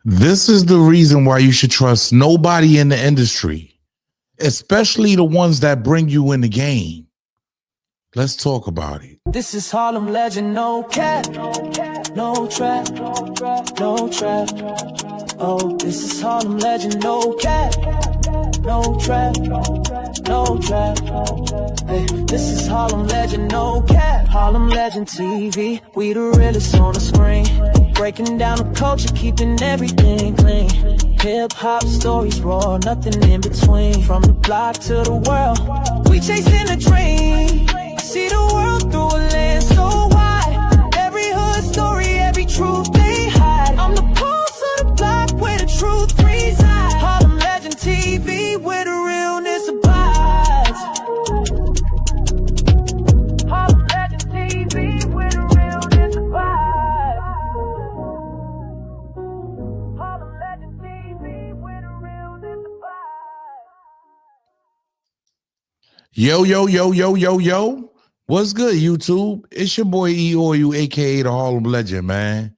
This is the reason why you should trust nobody in the industry, especially the ones that bring you in the game. Let's talk about it. This is Harlem Legend, no cap, no trap, no trap. Oh, this is Harlem Legend, no cap, no trap, no trap. Hey, this is Harlem Legend, no cap. Harlem Legend TV, we the realest on the screen. Breaking down the culture, keeping everything clean. Hip-hop stories raw, nothing in between. From the block to the world, we chasing a dream. See the world through a lens so wide. Every hood story, every truth they hide. I'm the pulse of the block where the truth resides. Harlem Legend TV where the realness abides. Harlem Legend TV where the realness abides. Harlem Legend TV where the realness abides. Yo, yo, yo, yo, yo, yo. What's good, YouTube? It's your boy E-Oil, aka the Harlem Legend, man.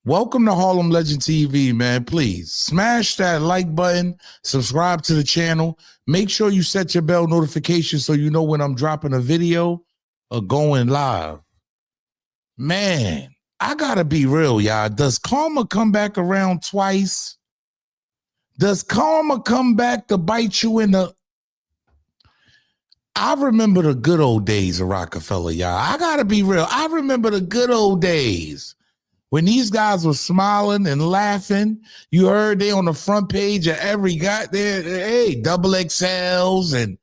Welcome to Harlem Legend TV, man. Please smash that like button, subscribe to the channel. Make sure you set your bell notification so you know when I'm dropping a video or going live. Man, I gotta be real, y'all. Does karma come back around twice? Does karma come back to bite you in the... I remember the good old days of Roc-A-Fella, y'all. I gotta be real. I remember the good old days when these guys were smiling and laughing. You heard they on the front page of every goddamn, hey, double XLs and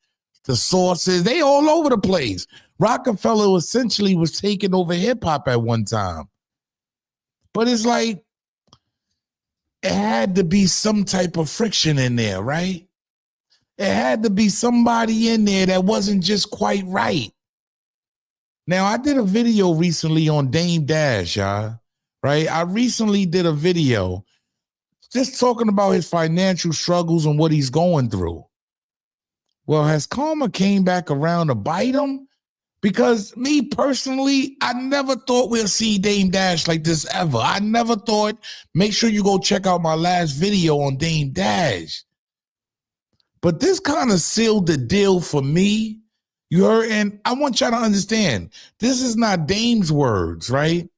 the sources. They all over the place. Roc-A-Fella essentially was taking over hip hop at one time. But it's like it had to be some type of friction in there, right? It had to be somebody in there that wasn't just quite right. Now, I did a video recently on Dame Dash, y'all, right? I recently did a video just talking about his financial struggles and what he's going through. Well, has karma came back around to bite him? Because me personally, I never thought we'll see Dame Dash like this ever. I never thought, make sure you go check out my last video on Dame Dash. But this kind of sealed the deal for me. You heard? And I want y'all to understand, this is not Dame's words, right?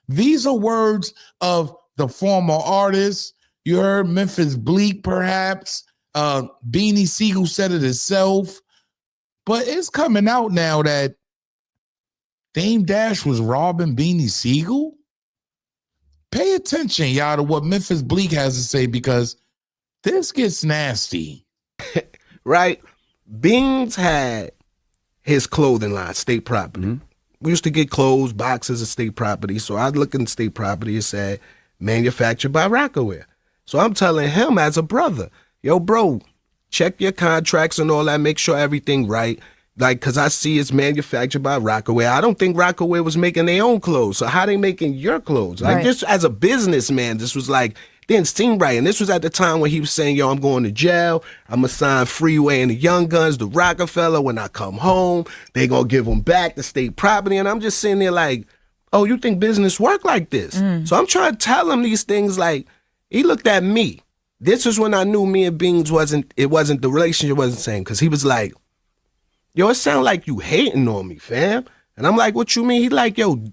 These are words of the former artists. You heard Memphis Bleek, perhaps. Beanie Sigel said it himself. But it's coming out now that Dame Dash was robbing Beanie Sigel. Pay attention, y'all, to what Memphis Bleek has to say, because this gets nasty. Right? Beans had his clothing line, state property. Mm-hmm. We used to get clothes, boxes of state property. So I'd look in state property and say, manufactured by Roc-A-Fella. So I'm telling him as a brother, yo, bro, check your contracts and all that, make sure everything right. Like, because I see it's manufactured by Roc-A-Fella. I don't think Roc-A-Fella was making their own clothes. So how they making your clothes? Like, just as a businessman, this was like, didn't seem right. And this was at the time when he was saying, yo, I'm going to jail. I'm going to sign Freeway and the Young Guns to Roc-A-Fella. When I come home, they going to give them back the state property. And I'm just sitting there like, oh, you think business work like this? So I'm trying to tell him these things. Like, he looked at me. This is when I knew me and Beans the relationship wasn't the same. Because he was like, yo, it sound like you hating on me, fam. And I'm like, what you mean? He like, yo,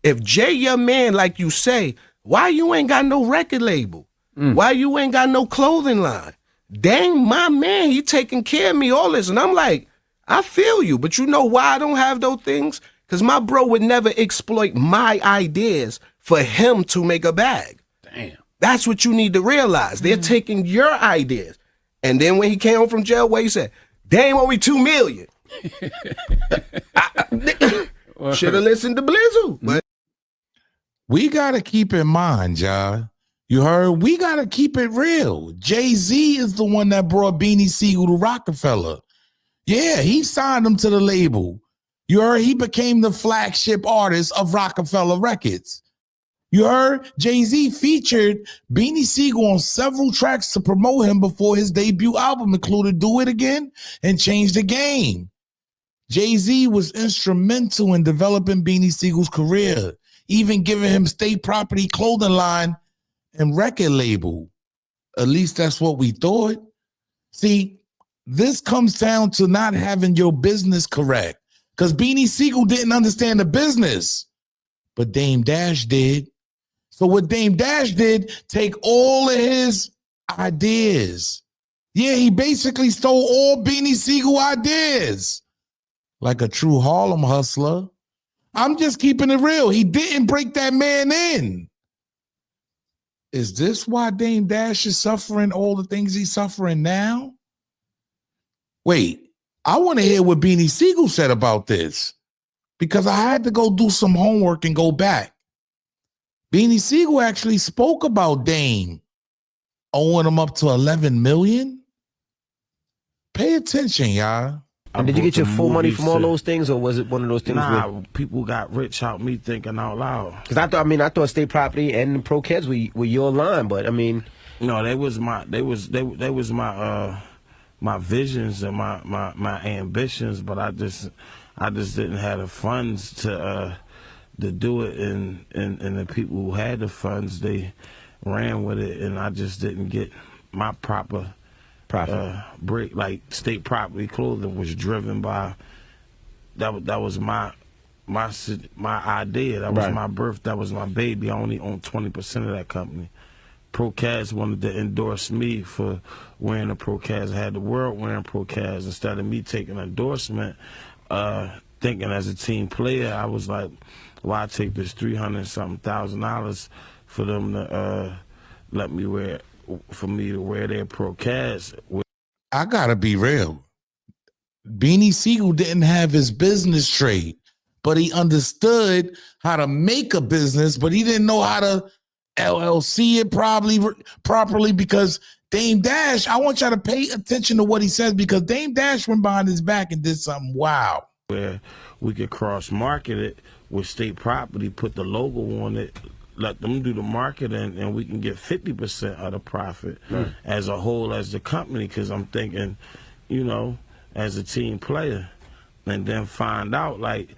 if Jay your man, like you say, why you ain't got no record label? Why you ain't got no clothing line? Dang, my man, he taking care of me, all this. And I'm like, I feel you, but you know why I don't have those things? Because my bro would never exploit my ideas for him to make a bag. Damn. That's what you need to realize. They're taking your ideas. And then when he came home from jail, what he said, Dame owe me $2 million. Should have listened to Blizzle. But We got to keep in mind, y'all. You heard? We got to keep it real. Jay-Z is the one that brought Beanie Sigel to Roc-A-Fella. Yeah, he signed him to the label. You heard? He became the flagship artist of Roc-A-Fella Records. You heard? Jay-Z featured Beanie Sigel on several tracks to promote him before his debut album included Do It Again and Change the Game. Jay-Z was instrumental in developing Beanie Sigel's career, even giving him state property clothing line and record label. At least that's what we thought. See, this comes down to not having your business correct. Because Beanie Sigel didn't understand the business, but Dame Dash did. So what Dame Dash did, take all of his ideas. Yeah, he basically stole all Beanie Sigel ideas. Like a true Harlem hustler. I'm just keeping it real. He didn't break that man in. Is this why Dame Dash is suffering all the things he's suffering now? Wait, I want to hear what Beanie Sigel said about this because I had to go do some homework and go back. Beanie Sigel actually spoke about Dame owing him up to 11 million. Pay attention, y'all. And did you get your full money from all those things, or was it one of those things? Nah, people got rich out me thinking out loud. Because I thought State Property and Pro Kids were your line, but I mean, no, they was my my visions and my ambitions, but I just didn't have the funds to do it, and the people who had the funds, they ran with it, and I just didn't get my proper break. Like State Property Clothing was driven by that was my idea. That was my birth. That was my baby. I only owned 20% of that company. Procaz wanted to endorse me for wearing a Procaz. I had the world wearing Procaz instead of me taking an endorsement. Thinking as a team player, I was like, why take this $300,000 for them to let me wear, for me to wear their Procaz? I gotta be real. Beanie Sigel didn't have his business straight, but he understood how to make a business, but he didn't know how to LLC it properly because Dame Dash, I want y'all to pay attention to what he says because Dame Dash went behind his back and did something wow. Where we could cross-market it with State Property, put the logo on it, let them do the marketing, and we can get 50% of the profit as a whole, as the company, because I'm thinking, you know, as a team player, and then find out, like,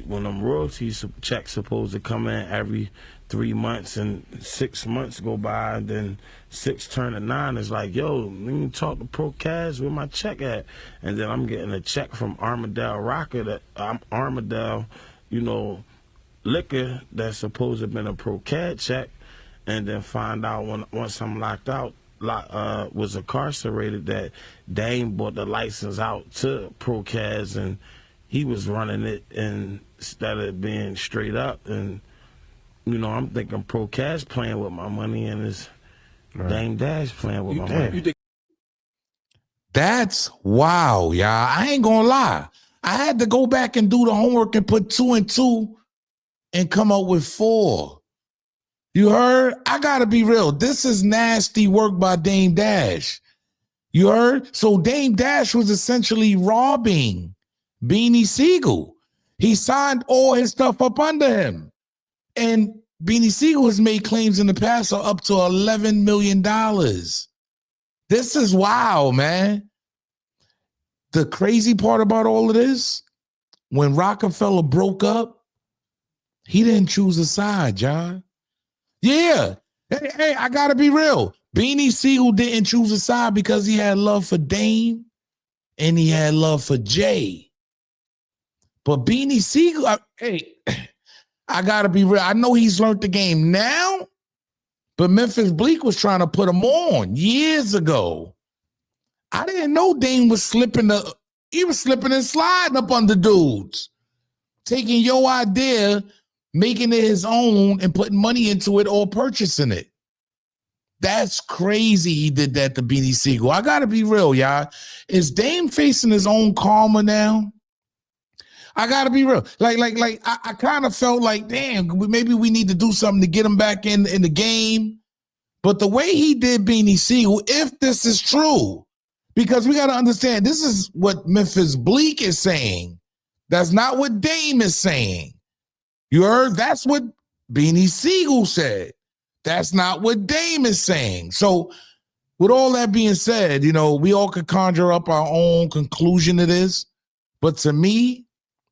when them royalties checks supposed to come in every 3 months and 6 months go by, and then 6 turn to 9, it's like, yo, let me talk to Procaz, where my check at? And then I'm getting a check from Armadale Rocker, that Armadale, you know, liquor that's supposed to have been a Procaz check, and then find out once I'm locked out, was incarcerated, that Dame bought the license out to Procaz, and he was running it instead of being straight up. And you know, I'm thinking Procaz playing with my money, and it's Dame Dash playing with my money. That's wow, y'all. I ain't gonna lie. I had to go back and do the homework and put 2 and 2 and come up with 4. You heard? I gotta be real. This is nasty work by Dame Dash. You heard? So Dame Dash was essentially robbing Beanie Sigel. He signed all his stuff up under him. And Beanie Sigel has made claims in the past of up to $11 million. This is wild, man. The crazy part about all of this, when Roc-A-Fella broke up, he didn't choose a side, John. Yeah. Hey, I gotta be real. Beanie Sigel didn't choose a side because he had love for Dame and he had love for Jay. But Beanie Sigel, I gotta be real. I know he's learned the game now, but Memphis Bleek was trying to put him on years ago. I didn't know Dame was slipping and sliding up under dudes, taking your idea, making it his own, and putting money into it or purchasing it. That's crazy he did that to Beanie Sigel. I gotta be real, y'all. Is Dame facing his own karma now? I gotta be real. I kind of felt like, damn, maybe we need to do something to get him back in the game. But the way he did Beanie Sigel, if this is true, because we gotta understand, this is what Memphis Bleek is saying. That's not what Dame is saying. You heard? That's what Beanie Sigel said. That's not what Dame is saying. So with all that being said, you know, we all could conjure up our own conclusion to this. But to me,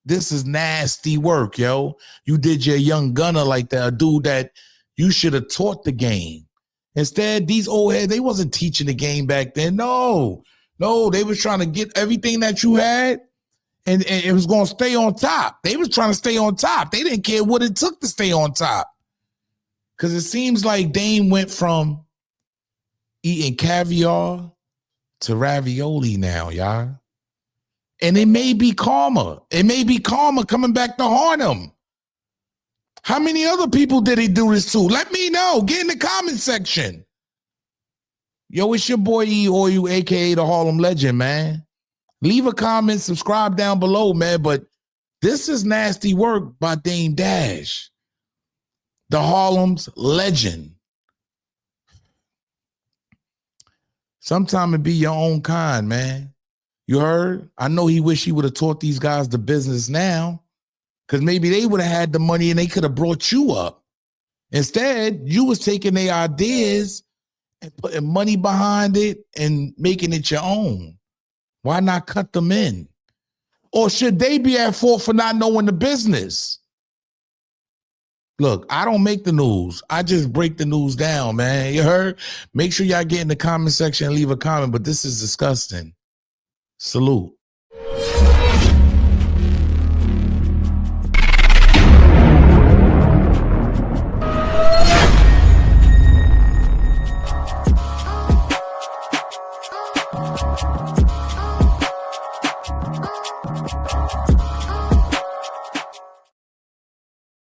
this is nasty work, yo. You did your young gunner like that, a dude that You should have taught the game. Instead, these old heads, they wasn't teaching the game back then. No, they was trying to get everything that you had, and it was going to stay on top. They was trying to stay on top. They didn't care what it took to stay on top. Because it seems like Dame went from eating caviar to ravioli now, y'all. And it may be karma. It may be karma coming back to haunt him. How many other people did he do this to? Let me know. Get in the comment section. Yo, it's your boy E or you, aka the Harlem Legend, man. Leave a comment, subscribe down below, man. But this is nasty work by Dame Dash, the Harlem's legend. Sometime it be your own kind, man. You heard? I know he wish he would have taught these guys the business now, because maybe they would have had the money and they could have brought you up. Instead, you was taking their ideas and putting money behind it and making it your own. Why not cut them in? Or should they be at fault for not knowing the business? Look, I don't make the news. I just break the news down, man. You heard? Make sure y'all get in the comment section and leave a comment, but this is disgusting. Salute.